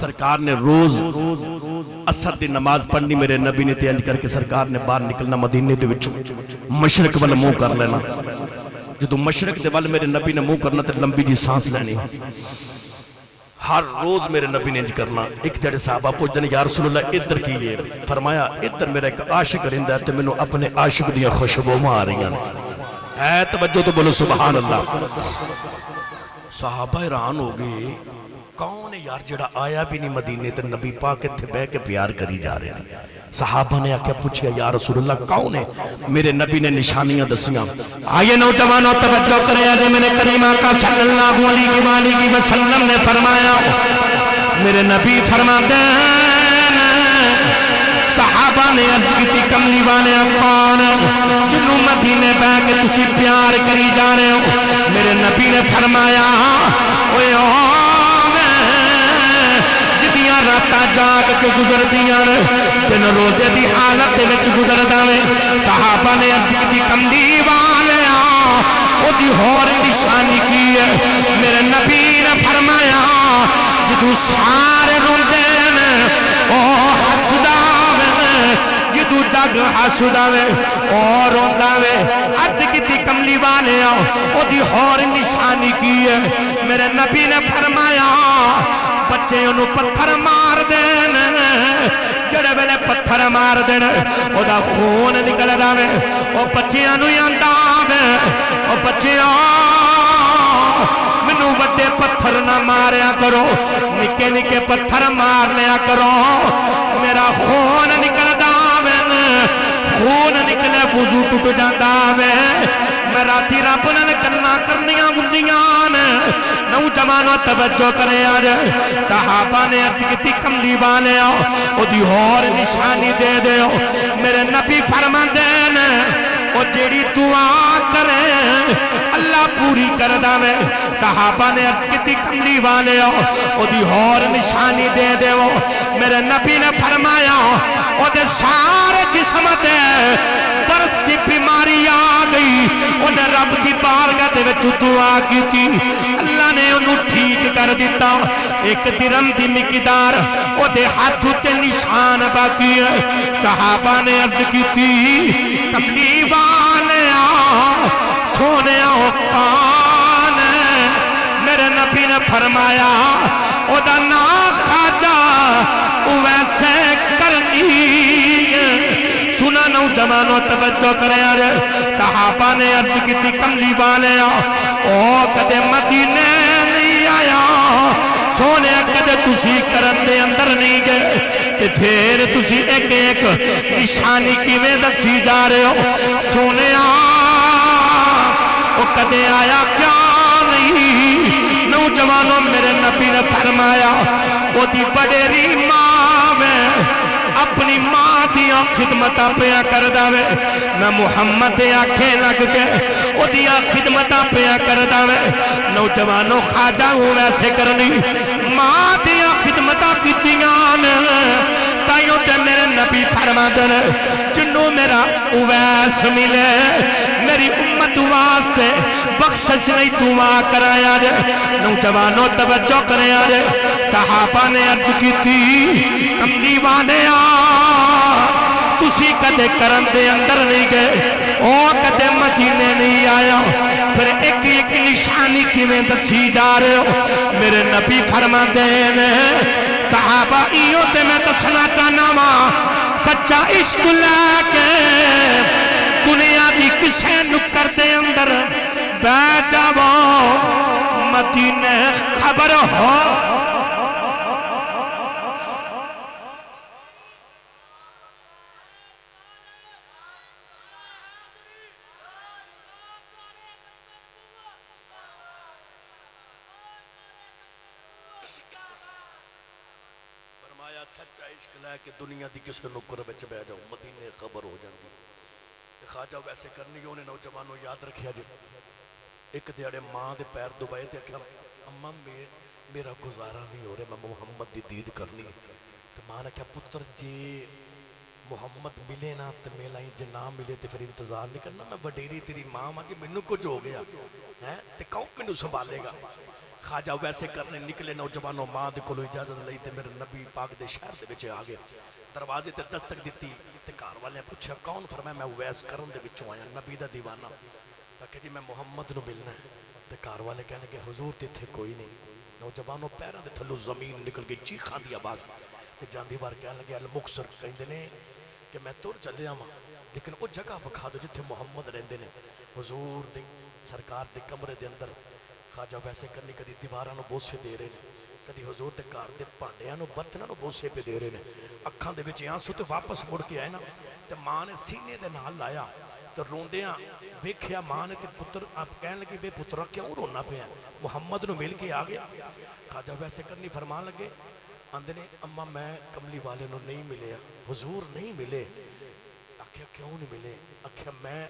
سرکار نے روز اثر دی نماز پڑھنی میرے نبی نے تیانج کر کے سرکار نے باہر نکلنا مدینے دے وچوں مشرق والا منہ کر لینا جدو مشرق دے وال میرے نبی نے منہ کرنا تے لمبی جی سانس لینی ہر روز میرے نبی نے انج کرنا ایک جڑے صحابہ پوچھ دیں یا رسول اللہ ادھر کی یہ فرمایا ادھر میرا ایک عاشق رہندا ہے تے مینوں اپنے عاشق دی خوشبو آ رہی ہیں اے توجہ تو بولو سبحان اللہ صحابہ حیران ہو گئے کون ہے یار جڑا آیا بھی نہیں مدینے تے نبی پاک اتھے بہ کے پیار کری جا رہے ہیں صحابہ نے آکے پوچھیا یا رسول اللہ کون ہے میرے نبی نے نشانیاں دسیاں آئیے نوجوانوں توجہ کرے آج میں نے کریم آقا صلی اللہ علیہ وآلہ وسلم نے فرمایا میرے نبی فرما دیں صحابہ نے عرض کی تھی کملی والے کون جنہوں مدینے بہ کے تسی پیار کری جا رہے ہو میرے نبی نے فرمایا اوہ راتا جاگ کے گزر دیاں تین روزے دی حالت دے وچ گزر داوے صحابہ نے عرض کی کملی والیا او دی ہور نشانی کی ہے میرے نبی نے فرمایا جدو سارے روندے او حسدا جدو جگ حسدا وے او روندا وے عرض کی کملی والیا او دی ہور نشانی کی ہے میرے نبی نے فرمایا بچے انہوں پتھر مار دین جڑے ویلے پتھر مار دین او دا خون نکل داوے او بچیاں نو یانداوے او بچیاں منو وڈے پتھر نہ ماریا کرو نکے نکے پتھر مار لیا کرو میرا خون نکل داوے خون نکلے وضو ٹوٹ جاندا وے میں راتی رب نے گلاں کرنیاں ہوندیاں نوجوانوں توجہ کرے آج صحابہ نے عرض کی کملی والے او دی ہور نشانی دے دے میرے نبی فرماندے نے او جیڑی دعا کرے اللہ پوری کر داوے صحابہ نے عرض کی کملی والے او دی ہور نشانی دے دے میرے نبی نے فرمایا او دے سارے جسم دے برس دی بیماری آ گئی انہیں رب دی بارگاہ دے وچ دعا کی تھی اللہ نے انہوں ٹھیک کر دیتا ایک درم دی مقدار او دے ہاتھ تے نشان باقی ہے صحابہ نے عرض کی تھی کملی والے سونے کون میرے نبی نے فرمایا او دا نا خواجہ ویسے کرنی سنا نوجوانوں توجہ کرے آرے صحابہ نے عرض کی تھی کملی والے او کدے مدینے نہیں آیا سونے کدے تسی کرن دے اندر نہیں گئے کہ پھر تسی ایک ایک نشانی کی میں دسی جا رہے ہو سونے او کدے آیا کیا نہیں نوجوانوں میرے نبی نے فرمایا او دی بڑیری ماں میں اپنی ماں دیا خدمتہ پیا کر داوے میں محمد آنکھیں لگ کے او دیا خدمتہ پیا کر داوے نوجوانوں خواجہ ہوں ویسے کرنی ماں دیا خدمتہ کی دیان تائیوں تے میرے نبی فرما دن جنوں میرا اویس ملے میری امت واسطے بخشش نہیں دعا کرایا جے نوجوانوں توجہ کرایا جے صحابہ نے عرض کی تھی کملی والے تسی کدے کرم دے اندر نہیں گئے او کدے مدینے نہیں آیا پھر ایک ایک نشانی کی میں دسی جا رہے ہو میرے نبی فرما دینے صحابہ ایو تے میں دسنا چاہنا ماں سچا عشق لے کے دنیا دی کسے نکر دے اندر بے جاؤ مدینے خبر ہو سچا عشق لے کہ دنیا دی کسے نکر بچ بے جاؤ مدینے خبر ہو جاندی خواجہ ویسے کرنی انہیں نوجوانوں یاد رکھیا جی ایک دیڑے ماں دے پیر دبائے تے کہ اماں میرا گزارا نہیں ہو رہے میں محمد دی دید کرنی تو ماں نے کہا پتر جی محمد ملے نا تو میلا ہی، جے نہ ملے تو پھر انتظار نہیں کرنا. میں وڈیری تیری ماں ماں جی مینوں کچھ ہو گیا ہے تے کون مینوں سنبھالے گا. خواجہ ویسے کرنے نکلے نوجوانوں ماں دے کولوں اجازت لئی تے میرے نبی پاک دے شہر دے وچ آ گئے. دروازے تے دستک دتی تے گھر والے پوچھا کون؟ فرمایا میں اویس کرن دے وچوں آیا نبی دا دیوانہ. کہ جی میں محمد نو ملنا ہے. تے گھر والے کہنے کہ حضور تے تھے کوئی نہیں. نوجوانوں پیراں دے تھلوں زمین نکل گئی چیخاں دی آواز تے جاندی وار کہنے لگے المکسر کہندے نے کہ میں تر چلیا ہاں لیکن وہ جگہ بکھا دو جتھے محمد رہندے نے. حضور دے سرکار دے کمرے دے اندر خواجہ ویسے کرنی کدی دیواراں نو بوسے دے رہے ہیں کدی حضور دے گھر دے بھانڈیاں نو برتناں نو بوسے پہ دے رہے ہیں. اکھاں دے وچ آنسو تے واپس مڑ کے آئے نا تے ماں نے سینے دے نال لایا تے روندیاں ویکھیا ماں نے تے پتر آپ کہنے لگے بے پترا کیوں رونا پیا؟ محمد نو مل کے آ گیا. خواجہ ویسے کرنی فرمان لگے آندے نے اماں میں کملی والے نو نہیں ملے حضور نہیں ملے. آکھیا کیوں نہیں ملے؟ آکھیا میں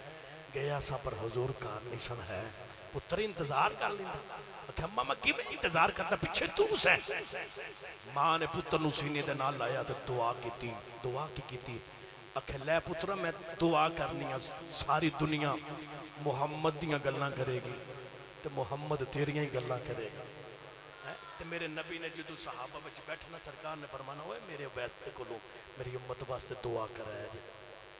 گیا سا پر حضور کار نہیں سن ہے. پتر انتظار کر لیندا. آکھیا اماں میں کیویں انتظار کردا پیچھے تو سیں. ماں نے پتر نو سینے دے نال لایا تے دعا کیتی. دعا کی کیتی؟ آکھیا لے پترا میں دعا کرنی ہے ساری دنیا محمد دیاں گلاں کرے گی تے محمد تیریاں ہی گلاں کرے گا. تے میرے نبی نے جدو صحابہ وچ بیٹھنا سرکار نے فرمانا ہوئے میرے ویسے کولوں میری امت واسطے دعا کرایا جی.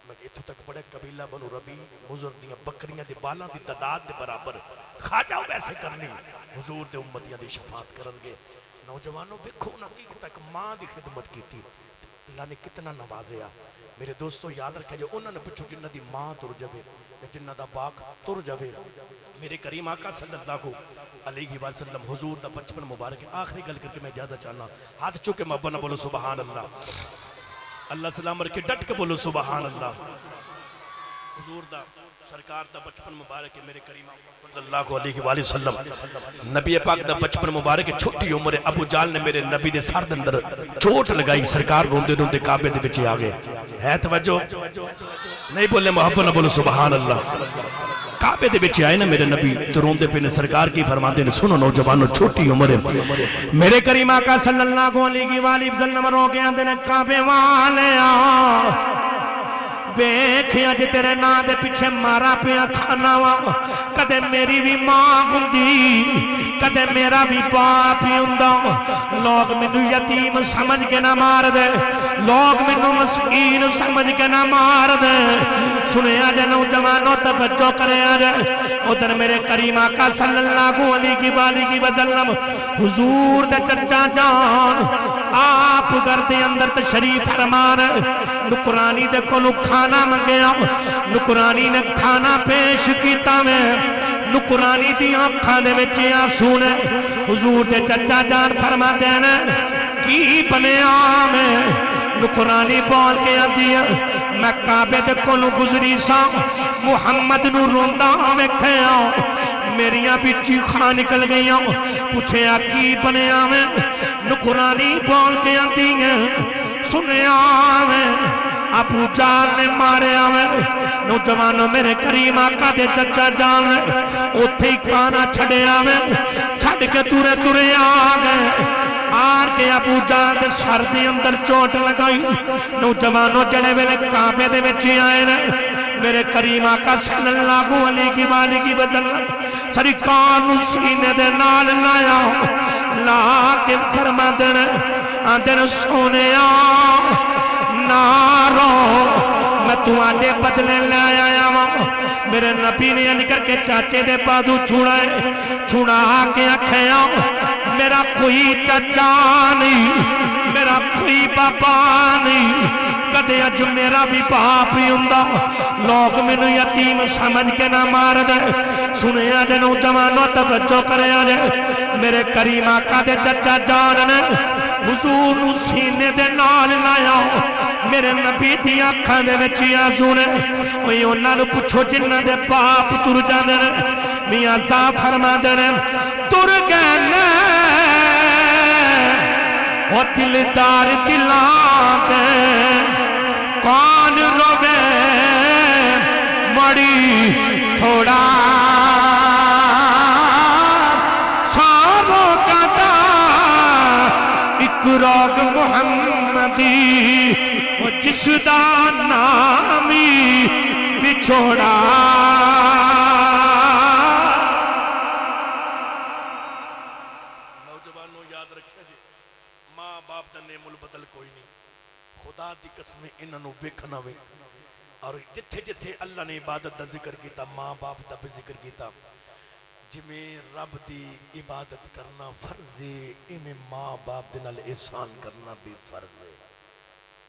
میں اتھوں تک پڑھے قبیلہ بنو ربی مزر دیاں بکریاں دی بالاں دی تعداد دے برابر خواجہ ویسے کرنی حضور دے امتیاں دی شفاعت کرن گے. نوجوانوں دیکھو نہ کی تک ماں دی خدمت کیتی اللہ نے کتنا نوازیا. میرے دوستو یاد رکھے جو انہوں نے پوچھو جنہ دی ماں تر جاوے جنہ دا باق تر جاوے. میرے کریم آقا صلی اللہ علیہ وسلم حضور دا بچپن مبارک. آخری گل کر کے میں زیادہ چاہنا ہاتھ چوکے محبت نہ بولو سبحان اللہ. اللہ سلام رکھے ڈٹ کے بولو سبحان اللہ. حضور دا سرکار دا بچپن مبارک میرے کریم صلی اللہ علیہ وآلہ وسلم نبی پاک دا بچپن مبارک چھوٹی عمر ابو جال نے میرے نبی دے سر دے اندر چوٹ لگائی. سرکار روندے روندے کعبے دے وچ آ گئے. ہے توجہ نہیں بولے محبت نہ بولو سبحان اللہ. کعبے دے وچ آئے نا میرے نبی تو روندے پہ نے سرکار کی فرماندے نے سنو نوجوانوں چھوٹی عمر میرے کریم آقا صلی اللہ علیہ وآلہ وسلم رو کے آندے نے کعبے والے ویکھیا جے تیرے نا دے پیچھے مارا پیا کھانا وا کدے میری بھی ماں ہوندی کدے میرا بھی باپ ہی ہوندا. لوگ مینوں یتیم سمجھ کے نہ مار دے لوگ مینوں مسکین سمجھ کے نہ مار دے. سنیا جے نوجوانوں توجہ کریا جے ادھر میرے کریم آقا صلی اللہ علیہ وآلہ وسلم حضور دے چچا جان آپ گھر دے اندر تشریف فرمان نکرانی دے کولوں کھانا منگیا. نکرانی نے کھانا پیش کیتا میں نکرانی دی آنکھاں دے وچ آنسو نے. حضور دے چچا جان فرما دینا کی بنیا میں نکرانی بول کے آدھی میں کعبے دے کولوں گزری سا محمد نو روندا ویکھیا میریاں بھی چیخاں نکل گئیاں. پوچھیا کی بنیا میں نکرانی بول کے آدھی سنیا میں ابو جال نے ماریا میں. نوجوانوں میرے کریم آقا دے چچا جان اوتھے ہی کانا چھڑیا میں چھڑ کے تورے تورے آگئے آر کے ابو جال دے سر دے اندر چوٹ لگائی. نوجوانوں جڑے ویلے کعبے دے وچ آئے نے میرے کریم آقا صلی اللہ علیہ وآلہ وسلم سرکار نو سینے دے نال لایا لا کے فرما دینا آندے نے سونیا نارو میں تمہارے بدلے لے آیا ہوں. میرے نبی نے علی کر کے چاچے دے بازو چھوڑا کے آکھیا میرا کوئی چچا نہیں میرا کوئی پاپا نہیں کدے اج میرا بھی باپ ہی ہوندا. لوگ مینوں یتیم سمجھ کے نہ مار دے. سنیا جے نوجوانوں توجہ کریا جے میرے کریم آقا دے چچا جان نے حضور نو سینے دے نال لایا میرے نبی دی آنکھاں دے وچ آنسو نے. اوے انہاں نوں پوچھو جنہاں دے باپ تر جاندے نے میاں صاحب فرما دے نے تر گئے نے او دلدار دلاں تے کون روے مڑی تھوڑا ساروں کا دا ایک پاک روگ محمدی وہ جس دا نامی بچھوڑا نوجوانوں یاد رکھیں جی ماں باپ دا نعم البدل کوئی نہیں خدا دی قسم انہوں ویکھنا وے اور جتھے جتھے اللہ نے عبادت دا ذکر کیتا ماں باپ دا بھی ذکر کیتا جمیں رب دی عبادت کرنا فرض ہے انہیں ماں باپ دے نال احسان کرنا بھی فرض ہے